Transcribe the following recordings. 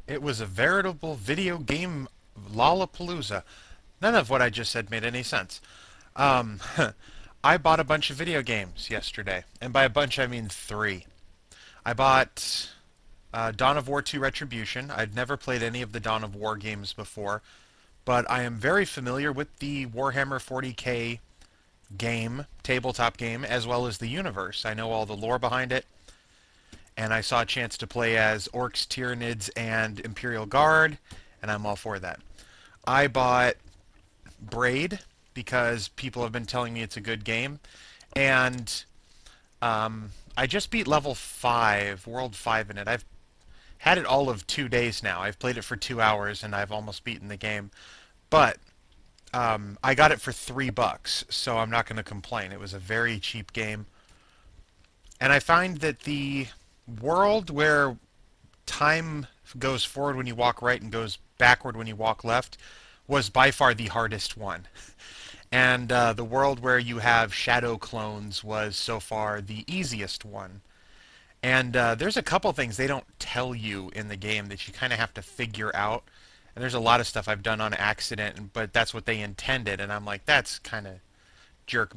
It was a veritable video game Lollapalooza. None of what I just said made any sense. Um, I bought a bunch of video games yesterday, and by a bunch I mean three. I bought Dawn of War 2 Retribution. I'd never played any of the Dawn of War games before, but I am very familiar with the Warhammer 40K game, tabletop game, as well as the universe. I know all the lore behind it, and I saw a chance to play as Orcs, Tyranids, and Imperial Guard, and I'm all for that. I bought Braid because people have been telling me it's a good game, and I just beat level 5, World 5 in it. I've had it all of 2 days now. I've played it for 2 hours, and I've almost beaten the game. But I got it for $3, so I'm not going to complain. It was a very cheap game. And I find that the world where time goes forward when you walk right and goes backward when you walk left was by far the hardest one. And the world where you have shadow clones was so far the easiest one. And there's a couple things they don't tell you in the game that you kind of have to figure out. And there's a lot of stuff I've done on accident, but that's what they intended. And I'm like, that's kind of jerk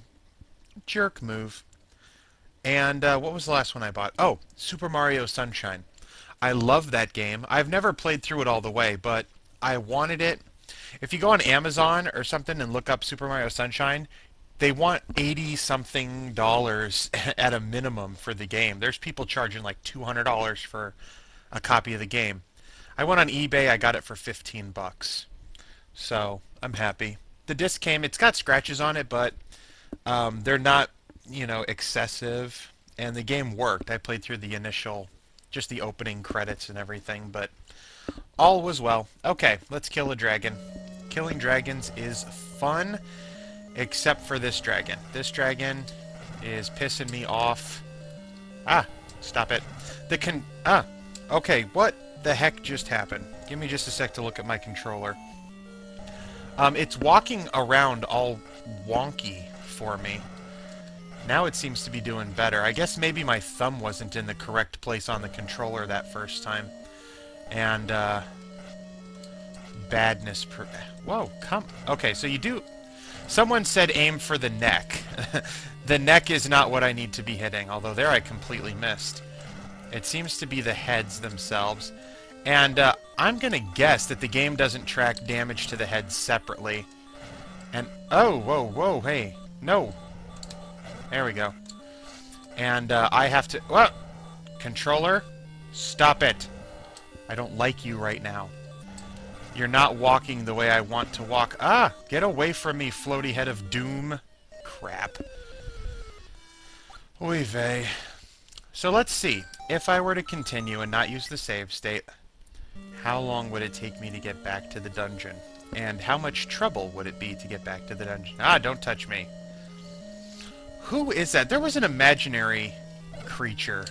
move. And what was the last one I bought? Oh, Super Mario Sunshine. I love that game. I've never played through it all the way, but I wanted it. If you go on Amazon or something and look up Super Mario Sunshine, they want 80 something dollars at a minimum for the game. There's people charging like $200 for a copy of the game. I went on eBay, I got it for $15. So, I'm happy. The disc came, it's got scratches on it, but they're not, excessive. And the game worked. I played through the initial, just the opening credits and everything, but all was well. Okay, let's kill a dragon. Killing dragons is fun, except for this dragon. This dragon is pissing me off. Ah, stop it. Okay, what the heck just happened? Give me just a sec to look at my controller. It's walking around all wonky for me. Now it seems to be doing better. I guess maybe my thumb wasn't in the correct place on the controller that first time. And, badness whoa, come... Okay, so you do... Someone said aim for the neck. The neck is not what I need to be hitting, although there I completely missed. It seems to be the heads themselves. And I'm going to guess that the game doesn't track damage to the heads separately. And, oh, whoa, whoa, hey, no. There we go. And I have to... Whoa! Controller, stop it. I don't like you right now. You're not walking the way I want to walk. Ah! Get away from me, floaty head of doom. Crap. Oy vey. So let's see. If I were to continue and not use the save state, how long would it take me to get back to the dungeon? And how much trouble would it be to get back to the dungeon? Ah, don't touch me. Who is that? There was an imaginary creature.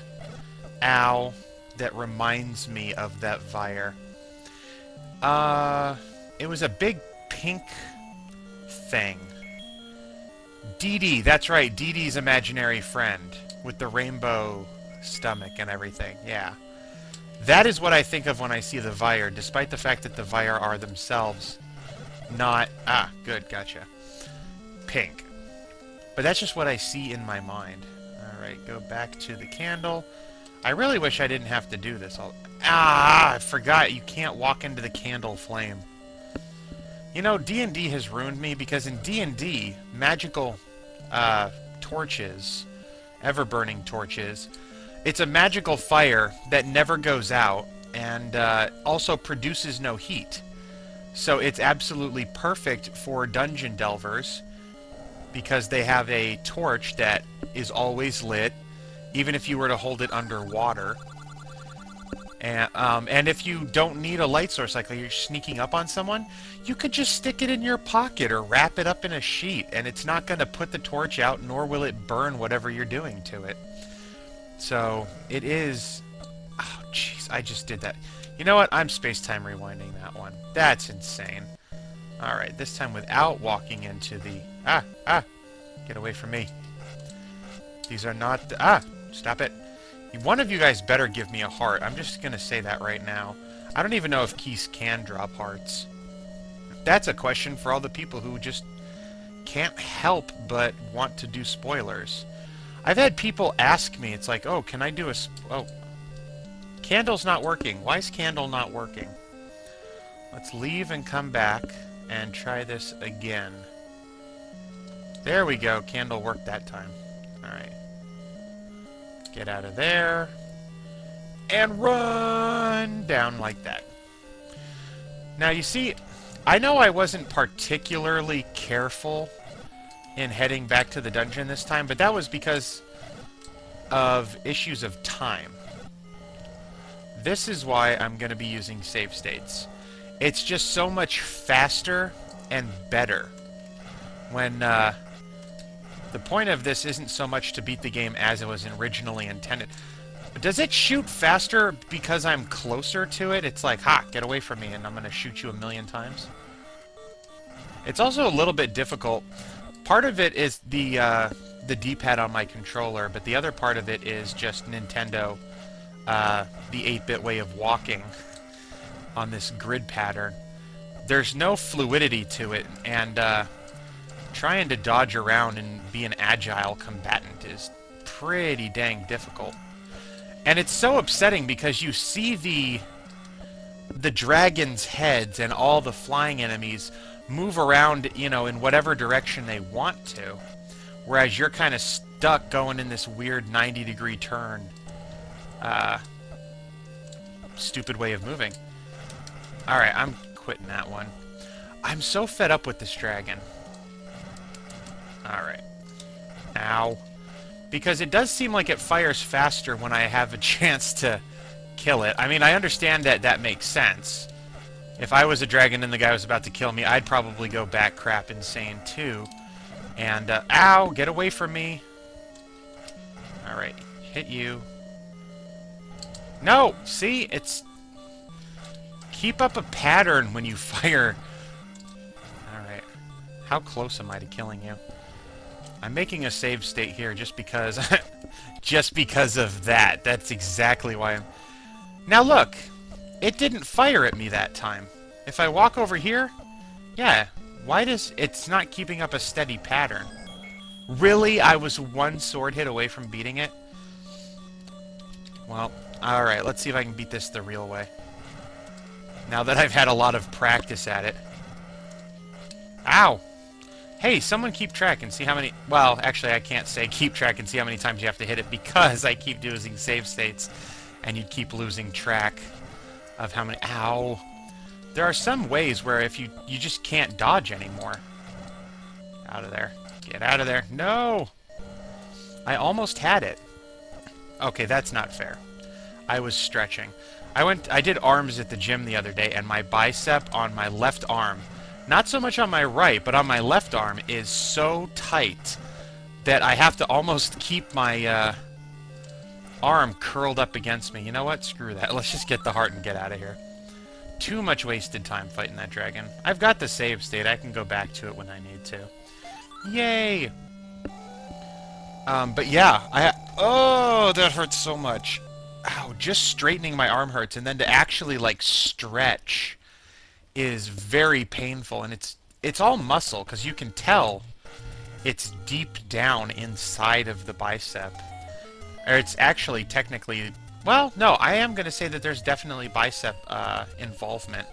Ow. That reminds me of that Vire. It was a big pink thing. Dee Dee, that's right, Dee Dee's imaginary friend with the rainbow stomach and everything, yeah. That is what I think of when I see the Vire, despite the fact that the Vire are themselves not... Ah, good, gotcha. Pink. But that's just what I see in my mind. Alright, go back to the candle. I really wish I didn't have to do this all... Ah, I forgot you can't walk into the candle flame. You know, D&D has ruined me because in D&D, magical torches, ever-burning torches, it's a magical fire that never goes out and also produces no heat. So it's absolutely perfect for dungeon delvers because they have a torch that is always lit, even if you were to hold it underwater. And if you don't need a light source, like you're sneaking up on someone, you could just stick it in your pocket or wrap it up in a sheet, and it's not going to put the torch out, nor will it burn whatever you're doing to it. So, it is... Oh, jeez, I just did that. You know what? I'm space-time rewinding that one. That's insane. Alright, this time without walking into the... Ah! Get away from me. These are not... Stop it. One of you guys better give me a heart. I'm just going to say that right now. I don't even know if keys can drop hearts. That's a question for all the people who just can't help but want to do spoilers. I've had people ask me, it's like, oh, can I do a... Oh, candle's not working. Why is candle not working? Let's leave and come back and try this again. There we go. Candle worked that time. Alright. Get out of there. And run down like that. Now, you see, I know I wasn't particularly careful in heading back to the dungeon this time, but that was because of issues of time. This is why I'm going to be using save states. It's just so much faster and better when the point of this isn't so much to beat the game as it was originally intended. Does it shoot faster because I'm closer to it? It's like, ha, get away from me, and I'm going to shoot you a million times. It's also a little bit difficult. Part of it is the D-pad on my controller, but the other part of it is just Nintendo, the 8-bit way of walking on this grid pattern. There's no fluidity to it, and trying to dodge around and be an agile combatant is pretty dang difficult. And it's so upsetting because you see the dragon's heads and all the flying enemies move around, you know, in whatever direction they want to, whereas you're kind of stuck going in this weird 90-degree turn. Stupid way of moving. Alright, I'm quitting that one. I'm so fed up with this dragon. Alright. Ow. Because it does seem like it fires faster when I have a chance to kill it. I mean, I understand that that makes sense. If I was a dragon and the guy was about to kill me, I'd probably go back crap insane too. And, ow! Get away from me! Alright, hit you. No! See? It's... Keep up a pattern when you fire. Alright. How close am I to killing you? I'm making a save state here just because... just because of that. That's exactly why I'm... Now look! It didn't fire at me that time. If I walk over here... Yeah, why does... It's not keeping up a steady pattern. Really? I was one sword hit away from beating it? Well, alright, let's see if I can beat this the real way. Now that I've had a lot of practice at it. Ow! Hey, someone keep track and see how many... Well, actually, I can't say keep track and see how many times you have to hit it because I keep using save states and you keep losing track of how many... Ow! There are some ways where if you just can't dodge anymore. Out of there. Get out of there. No! I almost had it. Okay, that's not fair. I was stretching. I did arms at the gym the other day, and my bicep on my left arm, not so much on my right, but on my left arm, is so tight that I have to almost keep my arm curled up against me. You know what? Screw that. Let's just get the heart and get out of here. Too much wasted time fighting that dragon. I've got the save state. I can go back to it when I need to. Yay! But yeah, oh, that hurts so much. Ow, just straightening my arm hurts, and then to actually, like, stretch is very painful, and it's all muscle, because you can tell it's deep down inside of the bicep. Or it's actually technically... Well, no, I am going to say that there's definitely bicep involvement.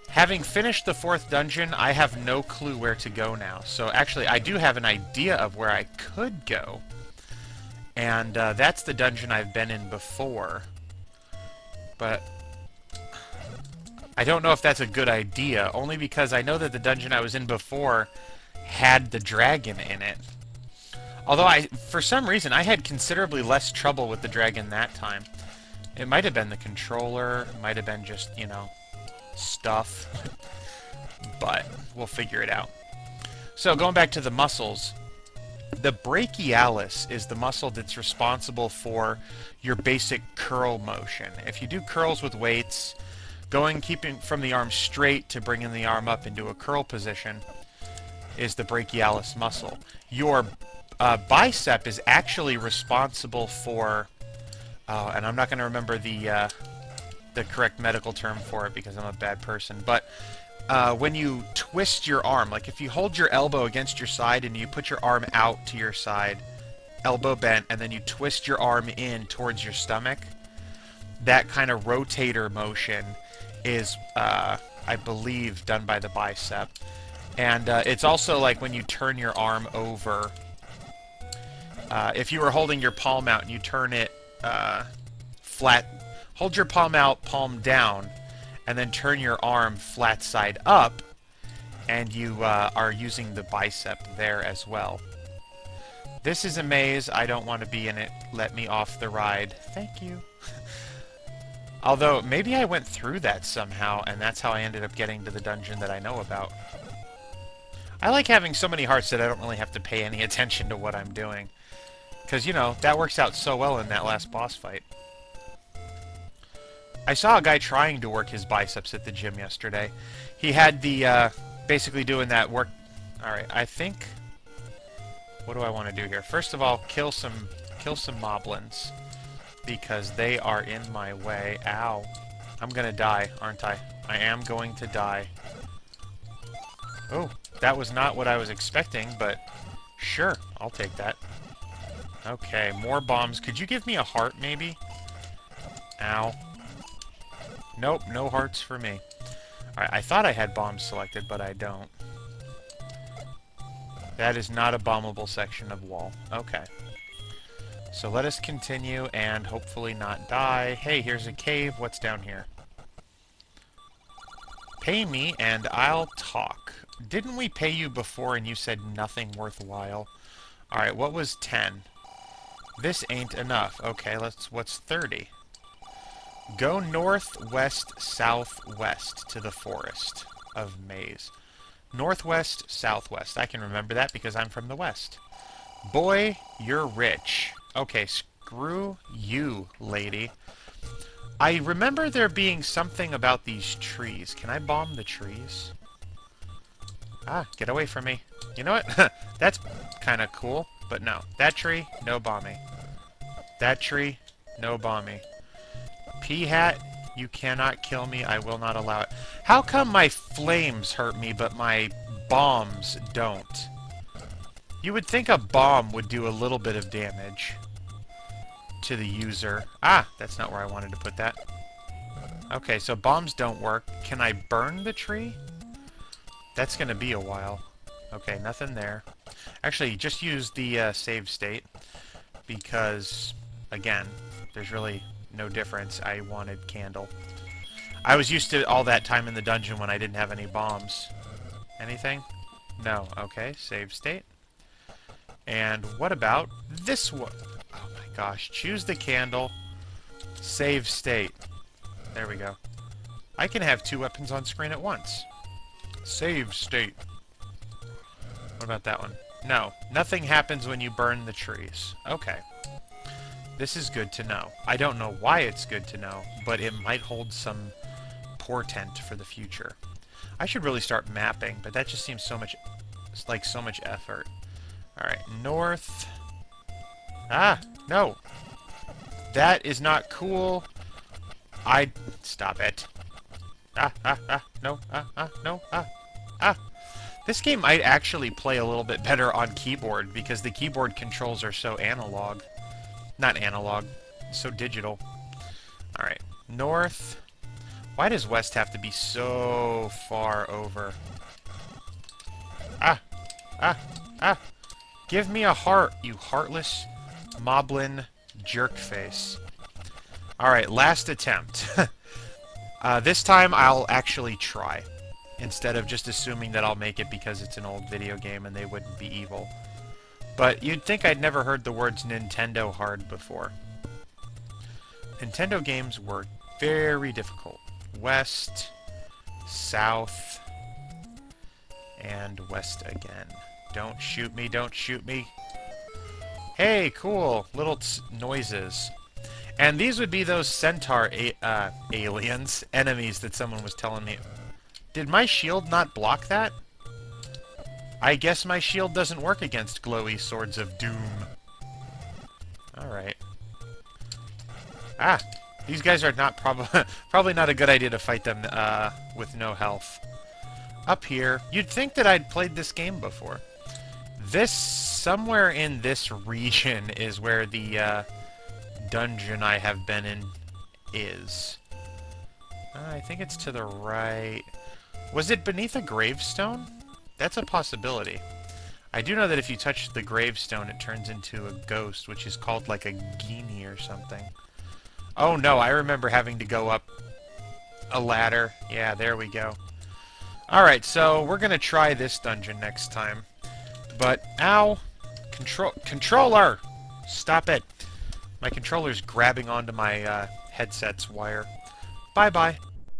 Having finished the 4th dungeon, I have no clue where to go now. So actually, I do have an idea of where I could go. And that's the dungeon I've been in before. But I don't know if that's a good idea, only because I know that the dungeon I was in before had the dragon in it. Although, for some reason, I had considerably less trouble with the dragon that time. It might have been the controller, it might have been just, you know, stuff. But we'll figure it out. So, going back to the muscles, the brachialis is the muscle that's responsible for your basic curl motion. If you do curls with weights, keeping from the arm straight to bringing the arm up into a curl position is the brachialis muscle. Your bicep is actually responsible for, and I'm not going to remember the the correct medical term for it because I'm a bad person, but when you twist your arm, like if you hold your elbow against your side and you put your arm out to your side, elbow bent, and then you twist your arm in towards your stomach, that kind of rotator motion is, I believe, done by the bicep. And it's also like when you turn your arm over. If you were holding your palm out and you turn it flat, hold your palm out, palm down, and then turn your arm flat side up, and you are using the bicep there as well. This is a maze. I don't want to be in it. Let me off the ride. Thank you. Although, maybe I went through that somehow, and that's how I ended up getting to the dungeon that I know about. I like having so many hearts that I don't really have to pay any attention to what I'm doing. Because, you know, that works out so well in that last boss fight. I saw a guy trying to work his biceps at the gym yesterday. He had the, basically doing that work... Alright, I think... What do I want to do here? First of all, kill some moblins. Because they are in my way. Ow. I'm gonna die, aren't I? I am going to die. Oh, that was not what I was expecting, but... Sure, I'll take that. Okay, more bombs. Could you give me a heart, maybe? Ow. Nope, no hearts for me. Alright, I thought I had bombs selected, but I don't. That is not a bombable section of wall. Okay. So let us continue and hopefully not die. Hey, here's a cave. What's down here? Pay me and I'll talk. Didn't we pay you before and you said nothing worthwhile? Alright, what was 10? This ain't enough. Okay, what's 30? Go northwest, southwest to the forest of Maze. Northwest, southwest. I can remember that because I'm from the west. Boy, you're rich. Okay, screw you, lady. I remember there being something about these trees. Can I bomb the trees? Ah, get away from me. You know what? That's kind of cool, but no. That tree, no bombing. That tree, no bombing. P-hat, you cannot kill me. I will not allow it. How come my flames hurt me, but my bombs don't? You would think a bomb would do a little bit of damage to the user. Ah, that's not where I wanted to put that. Okay, so bombs don't work. Can I burn the tree? That's going to be a while. Okay, nothing there. Actually, just use the save state because, again, there's really no difference. I wanted candle. I was used to all that time in the dungeon when I didn't have any bombs. Anything? No. Okay, save state. And what about this one? Oh my gosh. Choose the candle. Save state. There we go. I can have two weapons on screen at once. Save state. What about that one? No. Nothing happens when you burn the trees. Okay. This is good to know. I don't know why it's good to know, but it might hold some portent for the future. I should really start mapping, but that just seems so much effort. Alright, north. Ah, no. That is not cool. Stop it. No, no, This game might actually play a little bit better on keyboard, because the keyboard controls are so analog. Not analog, so digital. Alright, north. Why does west have to be so far over? Give me a heart, you heartless moblin jerkface. Alright, last attempt. This time I'll actually try, instead of just assuming that I'll make it because it's an old video game and they wouldn't be evil. But you'd think I'd never heard the words Nintendo hard before. Nintendo games were very difficult. West, south, and west again. Don't shoot me, don't shoot me. Hey, cool. Little noises. And these would be those centaur aliens, enemies that someone was telling me. Did my shield not block that? I guess my shield doesn't work against glowy swords of doom. Alright. Ah! These guys are not probably not a good idea to fight them with no health. Up here, you'd think that I'd played this game before. Somewhere in this region is where the dungeon I have been in is. I think it's to the right. Was it beneath a gravestone? That's a possibility. I do know that if you touch the gravestone, it turns into a ghost, which is called like a genie or something. Oh no, I remember having to go up a ladder. Yeah, there we go. Alright, so we're gonna try this dungeon next time. But, ow! Controller! Stop it! My controller's grabbing onto my headset's wire. Bye-bye.